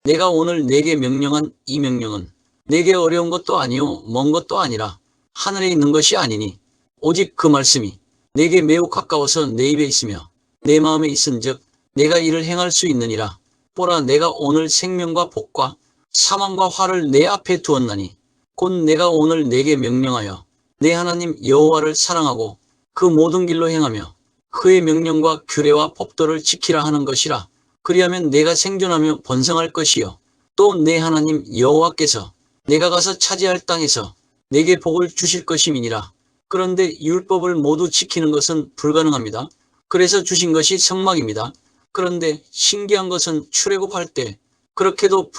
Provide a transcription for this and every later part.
내가 오늘 내게 명령한 이 명령은 내게 어려운 것도 아니요 먼 것도 아니라 하늘에 있는 것이 아니니 오직 그 말씀이 내게 매우 가까워서 내 입에 있으며 내 마음에 있은즉 내가 이를 행할 수 있느니라. 보라, 내가 오늘 생명과 복과 사망과 화를 내 앞에 두었나니 곧 내가 오늘 내게 명령하여 내 하나님 여호와를 사랑하고 그 모든 길로 행하며 그의 명령과 규례와 법도를 지키라 하는 것이라. 그리하면 내가 생존하며 번성할 것이요 또 내 하나님 여호와께서 내가 가서 차지할 땅에서 내게 복을 주실 것임이니라. 그런데 율법을 모두 지키는 것은 불가능합니다. 그래서 주신 것이 성막입니다. 그런데 신기한 것은 출애굽할 때 그렇게도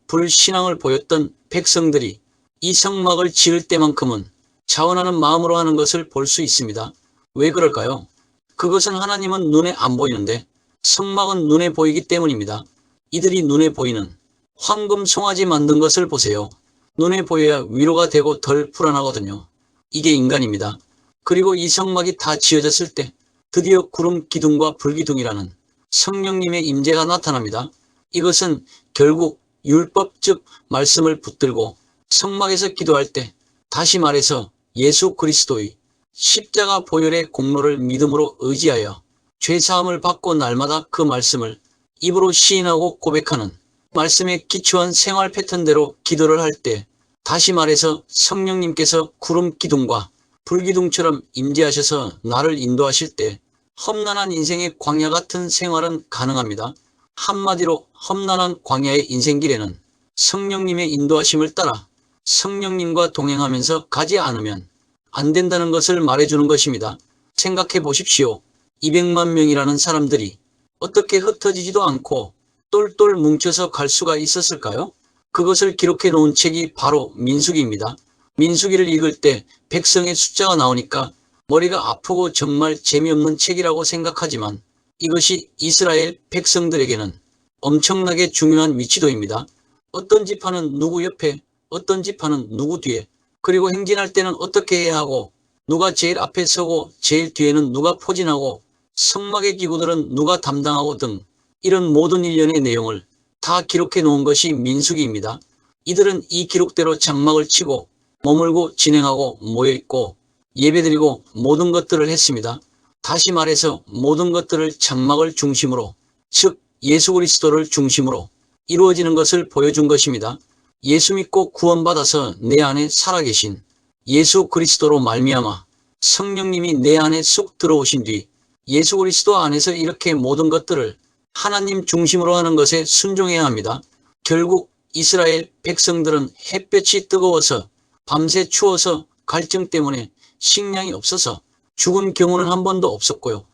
불신앙을 보였던 백성들이 이 성막을 지을 때만큼은 자원하는 마음으로 하는 것을 볼 수 있습니다. 왜 그럴까요? 그것은 하나님은 눈에 안 보이는데 성막은 눈에 보이기 때문입니다. 이들이 눈에 보이는 황금 송아지 만든 것을 보세요. 눈에 보여야 위로가 되고 덜 불안하거든요. 이게 인간입니다. 그리고 이 성막이 다 지어졌을 때 드디어 구름 기둥과 불기둥이라는 성령님의 임재가 나타납니다. 이것은 결국 율법 즉 말씀을 붙들고 성막에서 기도할 때 다시 말해서 예수 그리스도의 십자가 보혈의 공로를 믿음으로 의지하여 죄사함을 받고 날마다 그 말씀을 입으로 시인하고 고백하는 말씀에 기초한 생활 패턴대로 기도를 할 때 다시 말해서 성령님께서 구름 기둥과 불기둥처럼 임재하셔서 나를 인도하실 때 험난한 인생의 광야 같은 생활은 가능합니다. 한마디로 험난한 광야의 인생길에는 성령님의 인도하심을 따라 성령님과 동행하면서 가지 않으면 안 된다는 것을 말해주는 것입니다. 생각해 보십시오. 200만 명이라는 사람들이 어떻게 흩어지지도 않고 똘똘 뭉쳐서 갈 수가 있었을까요? 그것을 기록해 놓은 책이 바로 민수기입니다. 민수기를 읽을 때 백성의 숫자가 나오니까 머리가 아프고 정말 재미없는 책이라고 생각하지만 이것이 이스라엘 백성들에게는 엄청나게 중요한 위치도입니다. 어떤 지파는 누구 옆에, 어떤 지파는 누구 뒤에, 그리고 행진할 때는 어떻게 해야 하고, 누가 제일 앞에 서고 제일 뒤에는 누가 포진하고, 성막의 기구들은 누가 담당하고 등 이런 모든 일련의 내용을 다 기록해 놓은 것이 민수기입니다. 이들은 이 기록대로 장막을 치고 머물고 진행하고 모여있고 예배드리고 모든 것들을 했습니다. 다시 말해서 모든 것들을 장막을 중심으로, 즉 예수 그리스도를 중심으로 이루어지는 것을 보여준 것입니다. 예수 믿고 구원받아서 내 안에 살아계신 예수 그리스도로 말미암아 성령님이 내 안에 쏙 들어오신 뒤 예수 그리스도 안에서 이렇게 모든 것들을 하나님 중심으로 하는 것에 순종해야 합니다. 결국 이스라엘 백성들은 햇볕이 뜨거워서 밤새 추워서 갈증 때문에 식량이 없어서 죽은 경우는 한 번도 없었고요.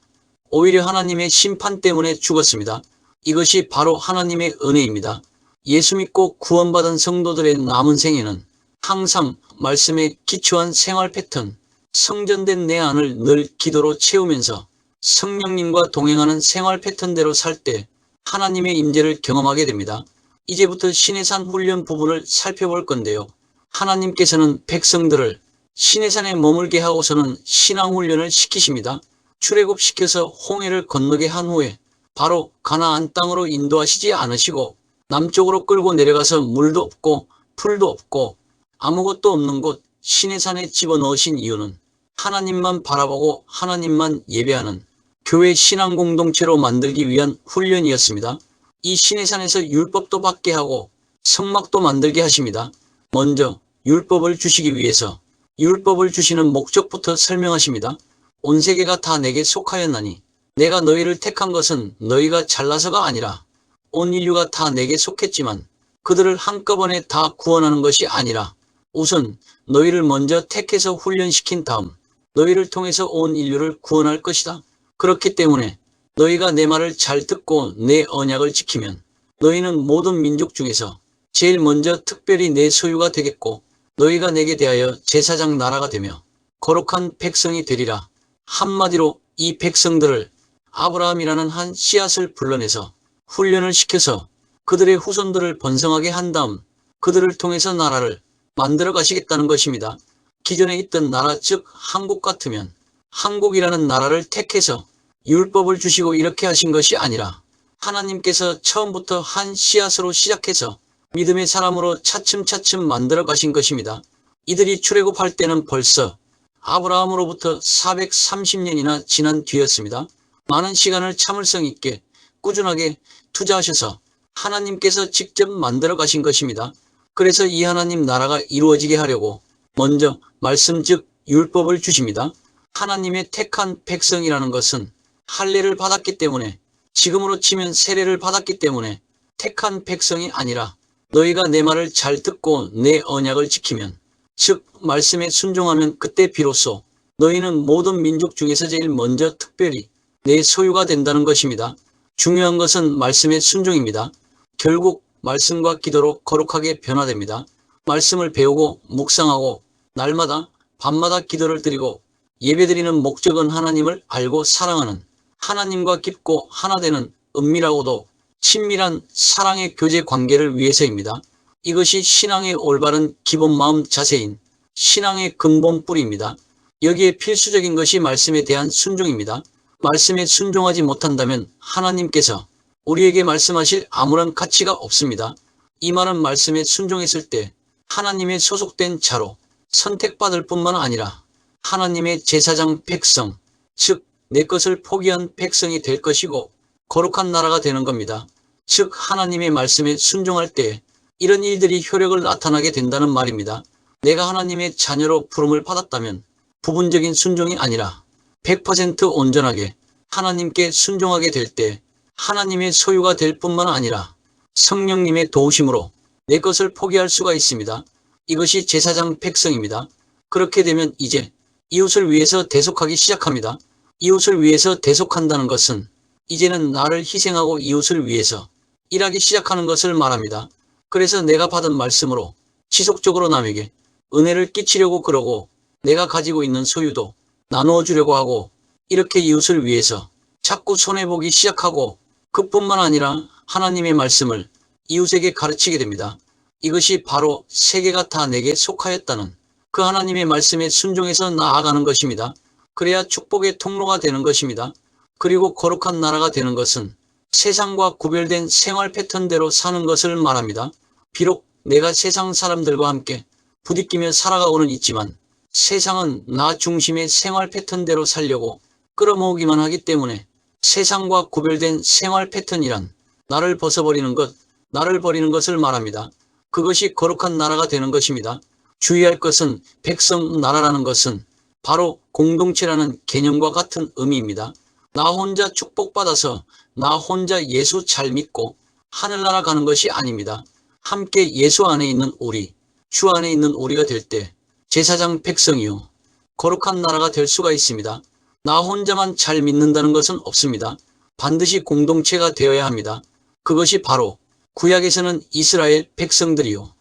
오히려 하나님의 심판 때문에 죽었습니다. 이것이 바로 하나님의 은혜입니다. 예수 믿고 구원받은 성도들의 남은 생애는 항상 말씀에 기초한 생활 패턴, 성전된 내 안을 늘 기도로 채우면서 성령님과 동행하는 생활 패턴대로 살 때 하나님의 임재를 경험하게 됩니다. 이제부터 시내산 훈련 부분을 살펴볼 건데요. 하나님께서는 백성들을 시내산에 머물게 하고서는 신앙훈련을 시키십니다. 출애굽시켜서 홍해를 건너게 한 후에 바로 가나안 땅으로 인도하시지 않으시고 남쪽으로 끌고 내려가서 물도 없고 풀도 없고 아무것도 없는 곳 시내산에 집어넣으신 이유는 하나님만 바라보고 하나님만 예배하는 교회 신앙 공동체로 만들기 위한 훈련이었습니다. 이 시내산에서 율법도 받게 하고 성막도 만들게 하십니다. 먼저 율법을 주시기 위해서 율법을 주시는 목적부터 설명하십니다. 온 세계가 다 내게 속하였나니 내가 너희를 택한 것은 너희가 잘나서가 아니라 온 인류가 다 내게 속했지만 그들을 한꺼번에 다 구원하는 것이 아니라 우선 너희를 먼저 택해서 훈련시킨 다음 너희를 통해서 온 인류를 구원할 것이다. 그렇기 때문에 너희가 내 말을 잘 듣고 내 언약을 지키면 너희는 모든 민족 중에서 제일 먼저 특별히 내 소유가 되겠고 너희가 내게 대하여 제사장 나라가 되며 거룩한 백성이 되리라. 한마디로 이 백성들을 아브라함이라는 한 씨앗을 불러내서 훈련을 시켜서 그들의 후손들을 번성하게 한 다음 그들을 통해서 나라를 만들어 가시겠다는 것입니다. 기존에 있던 나라 즉 한국 같으면 한국이라는 나라를 택해서 율법을 주시고 이렇게 하신 것이 아니라 하나님께서 처음부터 한 씨앗으로 시작해서 믿음의 사람으로 차츰차츰 만들어 가신 것입니다. 이들이 출애굽할 때는 벌써 아브라함으로부터 430년이나 지난 뒤였습니다. 많은 시간을 참을성 있게 꾸준하게 투자하셔서 하나님께서 직접 만들어 가신 것입니다. 그래서 이 하나님 나라가 이루어지게 하려고 먼저 말씀 즉 율법을 주십니다. 하나님의 택한 백성이라는 것은 할례를 받았기 때문에, 지금으로 치면 세례를 받았기 때문에 택한 백성이 아니라 너희가 내 말을 잘 듣고 내 언약을 지키면, 즉 말씀에 순종하면 그때 비로소 너희는 모든 민족 중에서 제일 먼저 특별히 내 소유가 된다는 것입니다. 중요한 것은 말씀의 순종입니다. 결국 말씀과 기도로 거룩하게 변화됩니다. 말씀을 배우고 묵상하고 날마다 밤마다 기도를 드리고 예배드리는 목적은 하나님을 알고 사랑하는, 하나님과 깊고 하나 되는 은밀하고도 친밀한 사랑의 교제 관계를 위해서입니다. 이것이 신앙의 올바른 기본 마음 자세인 신앙의 근본 뿌리입니다. 여기에 필수적인 것이 말씀에 대한 순종입니다. 말씀에 순종하지 못한다면 하나님께서 우리에게 말씀하실 아무런 가치가 없습니다. 이 말은 말씀에 순종했을 때 하나님의 소속된 자로 선택받을 뿐만 아니라 하나님의 제사장 백성, 즉 내 것을 포기한 백성이 될 것이고 거룩한 나라가 되는 겁니다. 즉 하나님의 말씀에 순종할 때 이런 일들이 효력을 나타나게 된다는 말입니다. 내가 하나님의 자녀로 부름을 받았다면 부분적인 순종이 아니라 100% 온전하게 하나님께 순종하게 될 때 하나님의 소유가 될 뿐만 아니라 성령님의 도우심으로 내 것을 포기할 수가 있습니다. 이것이 제사장 백성입니다. 그렇게 되면 이제 이웃을 위해서 대속하기 시작합니다. 이웃을 위해서 대속한다는 것은 이제는 나를 희생하고 이웃을 위해서 일하기 시작하는 것을 말합니다. 그래서 내가 받은 말씀으로 지속적으로 남에게 은혜를 끼치려고 그러고 내가 가지고 있는 소유도 나누어 주려고 하고 이렇게 이웃을 위해서 자꾸 손해보기 시작하고 그뿐만 아니라 하나님의 말씀을 이웃에게 가르치게 됩니다. 이것이 바로 세계가 다 내게 속하였다는 그 하나님의 말씀에 순종해서 나아가는 것입니다. 그래야 축복의 통로가 되는 것입니다. 그리고 거룩한 나라가 되는 것은 세상과 구별된 생활 패턴대로 사는 것을 말합니다. 비록 내가 세상 사람들과 함께 부딪히며 살아가고는 있지만 세상은 나 중심의 생활 패턴대로 살려고 끌어모으기만 하기 때문에 세상과 구별된 생활 패턴이란 나를 벗어버리는 것, 나를 버리는 것을 말합니다. 그것이 거룩한 나라가 되는 것입니다. 주의할 것은 백성 나라라는 것은 바로 공동체라는 개념과 같은 의미입니다. 나 혼자 축복받아서 나 혼자 예수 잘 믿고 하늘나라 가는 것이 아닙니다. 함께 예수 안에 있는 우리, 주 안에 있는 우리가 될 때 제사장 백성이요 거룩한 나라가 될 수가 있습니다. 나 혼자만 잘 믿는다는 것은 없습니다. 반드시 공동체가 되어야 합니다. 그것이 바로 구약에서는 이스라엘 백성들이요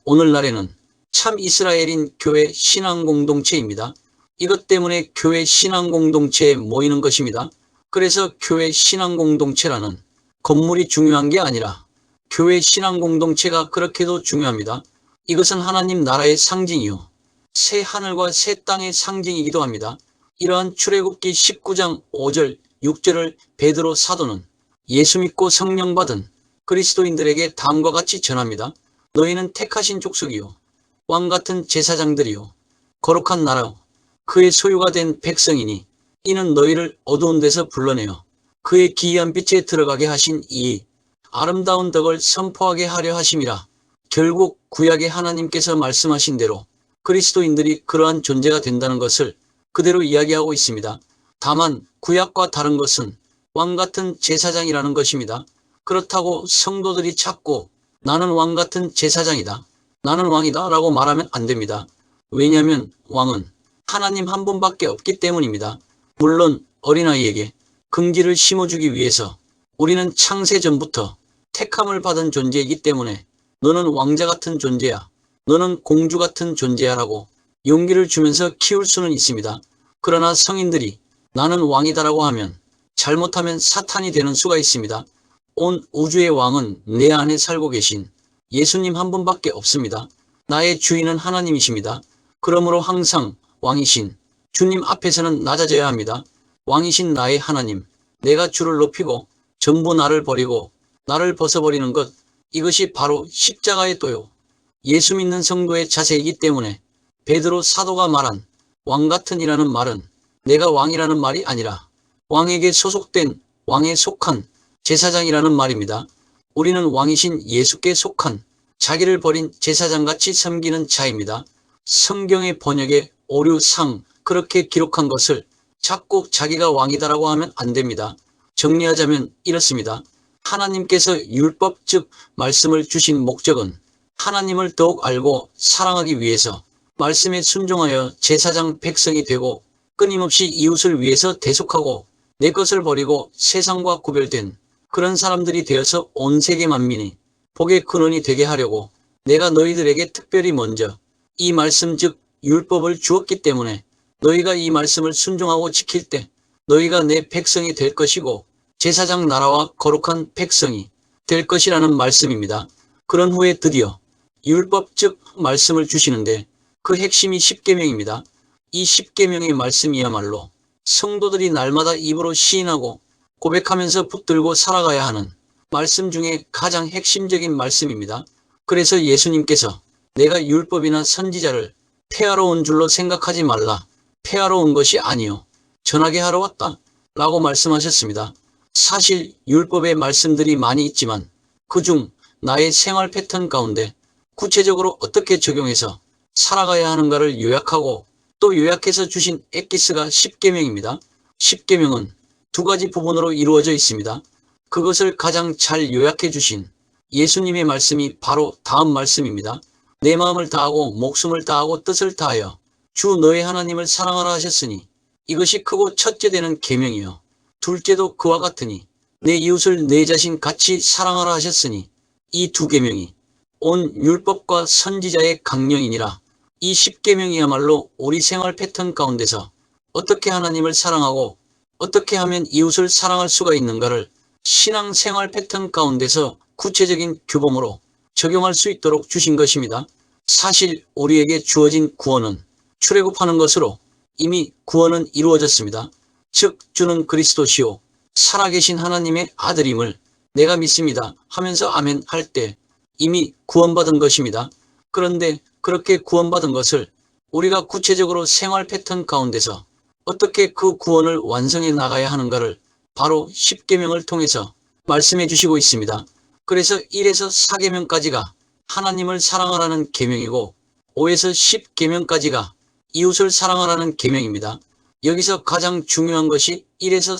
오늘날에는 참 이스라엘인 교회 신앙 공동체입니다. 이것 때문에 교회 신앙 공동체에 모이는 것입니다. 그래서 교회 신앙 공동체라는 건물이 중요한 게 아니라 교회 신앙 공동체가 그렇게도 중요합니다. 이것은 하나님 나라의 상징이요 새 하늘과 새 땅의 상징이기도 합니다. 이러한 출애굽기 19장 5절 6절을 베드로 사도는 예수 믿고 성령 받은 그리스도인들에게 다음과 같이 전합니다. 너희는 택하신 족속이요 왕같은 제사장들이요 거룩한 나라 그의 소유가 된 백성이니 이는 너희를 어두운 데서 불러내어 그의 기이한 빛에 들어가게 하신 이 아름다운 덕을 선포하게 하려 하심이라. 결국 구약의 하나님께서 말씀하신 대로 그리스도인들이 그러한 존재가 된다는 것을 그대로 이야기하고 있습니다. 다만 구약과 다른 것은 왕같은 제사장이라는 것입니다. 그렇다고 성도들이 자꾸 나는 왕같은 제사장이다, 나는 왕이다 라고 말하면 안 됩니다. 왜냐하면 왕은 하나님 한 분밖에 없기 때문입니다. 물론 어린아이에게 긍지를 심어주기 위해서 우리는 창세전부터 택함을 받은 존재이기 때문에 너는 왕자 같은 존재야, 너는 공주 같은 존재야 라고 용기를 주면서 키울 수는 있습니다. 그러나 성인들이 나는 왕이다라고 하면 잘못하면 사탄이 되는 수가 있습니다. 온 우주의 왕은 내 안에 살고 계신 예수님 한 분밖에 없습니다. 나의 주인은 하나님이십니다. 그러므로 항상 왕이신 주님 앞에서는 낮아져야 합니다. 왕이신 나의 하나님, 내가 주를 높이고 전부 나를 버리고 나를 벗어버리는 것, 이것이 바로 십자가의 도요. 예수 믿는 성도의 자세이기 때문에 베드로 사도가 말한 왕 같은 이라는 말은 내가 왕이라는 말이 아니라 왕에게 소속된, 왕에 속한 제사장이라는 말입니다. 우리는 왕이신 예수께 속한 자기를 버린 제사장같이 섬기는 자입니다. 성경의 번역에 오류상 그렇게 기록한 것을 자꾸 자기가 왕이다라고 하면 안 됩니다. 정리하자면 이렇습니다. 하나님께서 율법 즉 말씀을 주신 목적은 하나님을 더욱 알고 사랑하기 위해서 말씀에 순종하여 제사장 백성이 되고 끊임없이 이웃을 위해서 대속하고 내 것을 버리고 세상과 구별된 그런 사람들이 되어서 온 세계 만민이 복의 근원이 되게 하려고 내가 너희들에게 특별히 먼저 이 말씀 즉 율법을 주었기 때문에 너희가 이 말씀을 순종하고 지킬 때 너희가 내 백성이 될 것이고 제사장 나라와 거룩한 백성이 될 것이라는 말씀입니다. 그런 후에 드디어 율법 즉 말씀을 주시는데 그 핵심이 십계명입니다. 이 십계명의 말씀이야말로 성도들이 날마다 입으로 시인하고 고백하면서 붙들고 살아가야 하는 말씀 중에 가장 핵심적인 말씀입니다. 그래서 예수님께서 내가 율법이나 선지자를 폐하러 온 줄로 생각하지 말라. 폐하러 온 것이 아니요 전하게 하러 왔다 라고 말씀하셨습니다. 사실 율법의 말씀들이 많이 있지만 그중 나의 생활 패턴 가운데 구체적으로 어떻게 적용해서 살아가야 하는가를 요약하고 또 요약해서 주신 엑기스가 십계명입니다. 십계명은 두 가지 부분으로 이루어져 있습니다. 그것을 가장 잘 요약해 주신 예수님의 말씀이 바로 다음 말씀입니다. 내 마음을 다하고 목숨을 다하고 뜻을 다하여 주 너의 하나님을 사랑하라 하셨으니 이것이 크고 첫째 되는 계명이요 둘째도 그와 같으니 내 이웃을 내 자신 같이 사랑하라 하셨으니 이 두 계명이 온 율법과 선지자의 강령이니라. 이 십계명이야말로 우리 생활 패턴 가운데서 어떻게 하나님을 사랑하고 어떻게 하면 이웃을 사랑할 수가 있는가를 신앙 생활 패턴 가운데서 구체적인 규범으로 적용할 수 있도록 주신 것입니다. 사실 우리에게 주어진 구원은 출애굽하는 것으로 이미 구원은 이루어졌습니다. 즉 주는 그리스도시요 살아계신 하나님의 아들임을 내가 믿습니다 하면서 아멘 할 때 이미 구원받은 것입니다. 그런데 그렇게 구원받은 것을 우리가 구체적으로 생활 패턴 가운데서 어떻게 그 구원을 완성해 나가야 하는가를 바로 십계명을 통해서 말씀해 주시고 있습니다. 그래서 1에서 4계명까지가 하나님을 사랑하라는 계명이고 5에서 10계명까지가 이웃을 사랑하라는 계명입니다. 여기서 가장 중요한 것이 1에서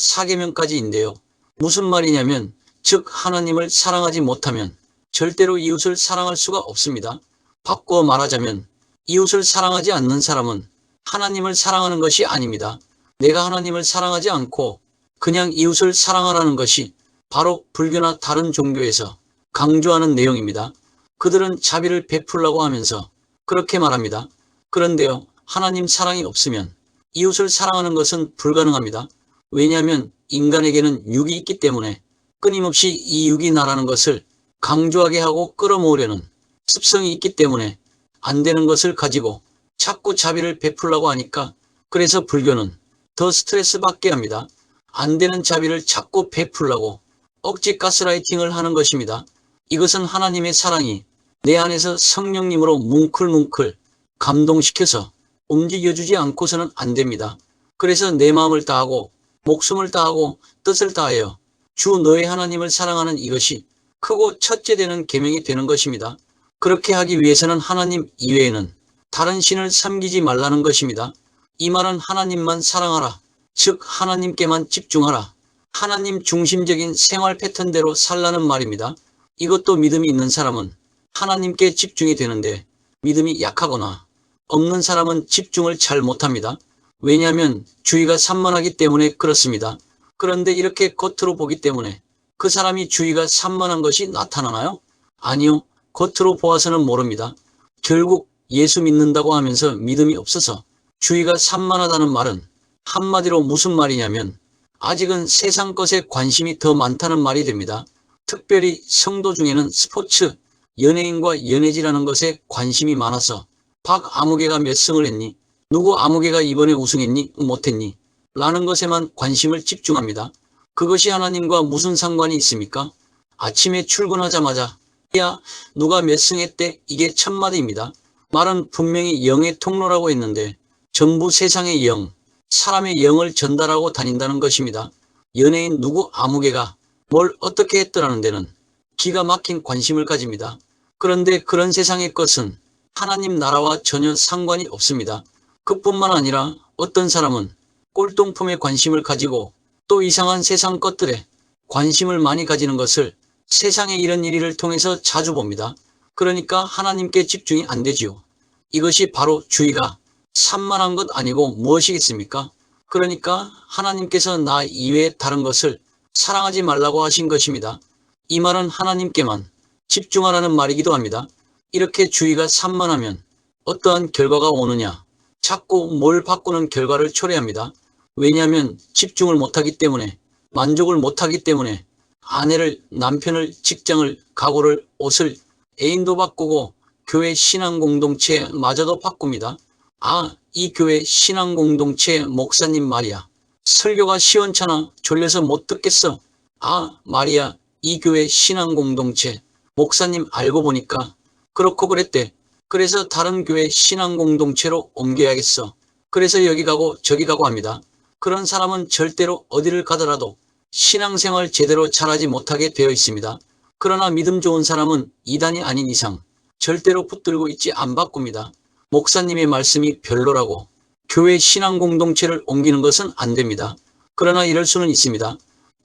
4계명까지인데요. 무슨 말이냐면 즉 하나님을 사랑하지 못하면 절대로 이웃을 사랑할 수가 없습니다. 바꾸어 말하자면 이웃을 사랑하지 않는 사람은 하나님을 사랑하는 것이 아닙니다. 내가 하나님을 사랑하지 않고 그냥 이웃을 사랑하라는 것이 바로 불교나 다른 종교에서 강조하는 내용입니다. 그들은 자비를 베풀라고 하면서 그렇게 말합니다. 그런데요, 하나님 사랑이 없으면 이웃을 사랑하는 것은 불가능합니다. 왜냐하면 인간에게는 육이 있기 때문에 끊임없이 이 육이 나라는 것을 강조하게 하고 끌어모으려는 습성이 있기 때문에 안 되는 것을 가지고 자꾸 자비를 베풀라고 하니까 그래서 불교는 더 스트레스 받게 합니다. 안 되는 자비를 자꾸 베풀라고 억지 가스라이팅을 하는 것입니다. 이것은 하나님의 사랑이 내 안에서 성령님으로 뭉클뭉클 감동시켜서 움직여주지 않고서는 안 됩니다. 그래서 내 마음을 다하고 목숨을 다하고 뜻을 다하여 주 너의 하나님을 사랑하는 이것이 크고 첫째 되는 계명이 되는 것입니다. 그렇게 하기 위해서는 하나님 이외에는 다른 신을 섬기지 말라는 것입니다. 이 말은 하나님만 사랑하라. 즉 하나님께만 집중하라. 하나님 중심적인 생활 패턴대로 살라는 말입니다. 이것도 믿음이 있는 사람은 하나님께 집중이 되는데 믿음이 약하거나 없는 사람은 집중을 잘 못합니다. 왜냐하면 주의가 산만하기 때문에 그렇습니다. 그런데 이렇게 겉으로 보기 때문에 그 사람이 주의가 산만한 것이 나타나나요? 아니요. 겉으로 보아서는 모릅니다. 결국 예수 믿는다고 하면서 믿음이 없어서 주의가 산만하다는 말은 한마디로 무슨 말이냐면 아직은 세상 것에 관심이 더 많다는 말이 됩니다. 특별히 성도 중에는 스포츠, 연예인과 연예지라는 것에 관심이 많아서 박 아무개가 몇 승을 했니? 누구 아무개가 이번에 우승했니? 못했니? 라는 것에만 관심을 집중합니다. 그것이 하나님과 무슨 상관이 있습니까? 아침에 출근하자마자 야 누가 몇 승했대 이게 첫마디입니다. 말은 분명히 영의 통로라고 했는데 전부 세상의 영, 사람의 영을 전달하고 다닌다는 것입니다. 연예인 누구 아무개가 뭘 어떻게 했더라는 데는 기가 막힌 관심을 가집니다. 그런데 그런 세상의 것은 하나님 나라와 전혀 상관이 없습니다. 그뿐만 아니라 어떤 사람은 꼴동품에 관심을 가지고 또 이상한 세상 것들에 관심을 많이 가지는 것을 세상의 이런 일을 통해서 자주 봅니다. 그러니까 하나님께 집중이 안 되지요. 이것이 바로 주의가 산만한 것 아니고 무엇이겠습니까? 그러니까 하나님께서 나 이외에 다른 것을 사랑하지 말라고 하신 것입니다. 이 말은 하나님께만 집중하라는 말이기도 합니다. 이렇게 주의가 산만하면 어떠한 결과가 오느냐? 자꾸 뭘 바꾸는 결과를 초래합니다. 왜냐하면 집중을 못하기 때문에, 만족을 못하기 때문에 아내를, 남편을, 직장을, 가구를, 옷을, 애인도 바꾸고 교회 신앙공동체마저도 바꿉니다. 아, 이 교회 신앙공동체 목사님 말이야. 설교가 시원찮아 졸려서 못 듣겠어. 아, 말이야. 이 교회 신앙공동체 목사님 알고 보니까 그렇고 그랬대. 그래서 다른 교회 신앙공동체로 옮겨야겠어. 그래서 여기 가고 저기 가고 합니다. 그런 사람은 절대로 어디를 가더라도 신앙생활 제대로 잘하지 못하게 되어 있습니다. 그러나 믿음 좋은 사람은 이단이 아닌 이상 절대로 붙들고 있지 안 바꿉니다. 목사님의 말씀이 별로라고 교회 신앙공동체를 옮기는 것은 안 됩니다. 그러나 이럴 수는 있습니다.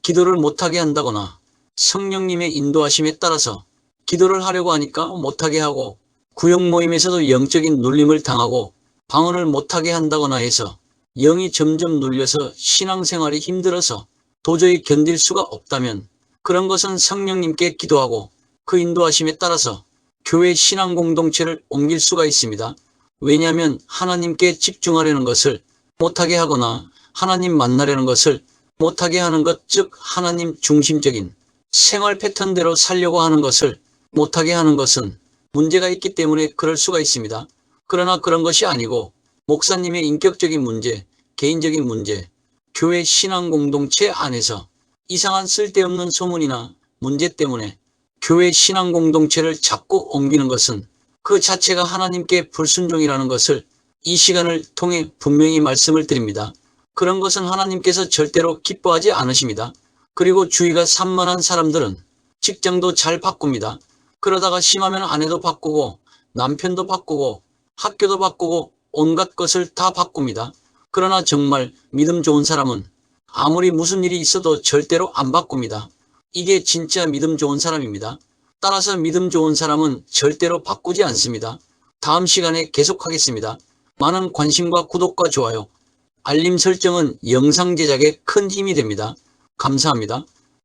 기도를 못하게 한다거나 성령님의 인도하심에 따라서 기도를 하려고 하니까 못하게 하고 구역 모임에서도 영적인 눌림을 당하고 방언을 못하게 한다거나 해서 영이 점점 눌려서 신앙생활이 힘들어서 도저히 견딜 수가 없다면 그런 것은 성령님께 기도하고 그 인도하심에 따라서 교회 신앙공동체를 옮길 수가 있습니다. 왜냐하면 하나님께 집중하려는 것을 못하게 하거나 하나님 만나려는 것을 못하게 하는 것, 즉 하나님 중심적인 생활 패턴대로 살려고 하는 것을 못하게 하는 것은 문제가 있기 때문에 그럴 수가 있습니다. 그러나 그런 것이 아니고 목사님의 인격적인 문제, 개인적인 문제, 교회 신앙공동체 안에서 이상한 쓸데없는 소문이나 문제 때문에 교회 신앙공동체를 자꾸 옮기는 것은 그 자체가 하나님께 불순종이라는 것을 이 시간을 통해 분명히 말씀을 드립니다. 그런 것은 하나님께서 절대로 기뻐하지 않으십니다. 그리고 주의가 산만한 사람들은 직장도 잘 바꿉니다. 그러다가 심하면 아내도 바꾸고 남편도 바꾸고 학교도 바꾸고 온갖 것을 다 바꿉니다. 그러나 정말 믿음 좋은 사람은 아무리 무슨 일이 있어도 절대로 안 바꿉니다. 이게 진짜 믿음 좋은 사람입니다. 따라서 믿음 좋은 사람은 절대로 바꾸지 않습니다. 다음 시간에 계속하겠습니다. 많은 관심과 구독과 좋아요, 알림 설정은 영상 제작에 큰 힘이 됩니다. 감사합니다.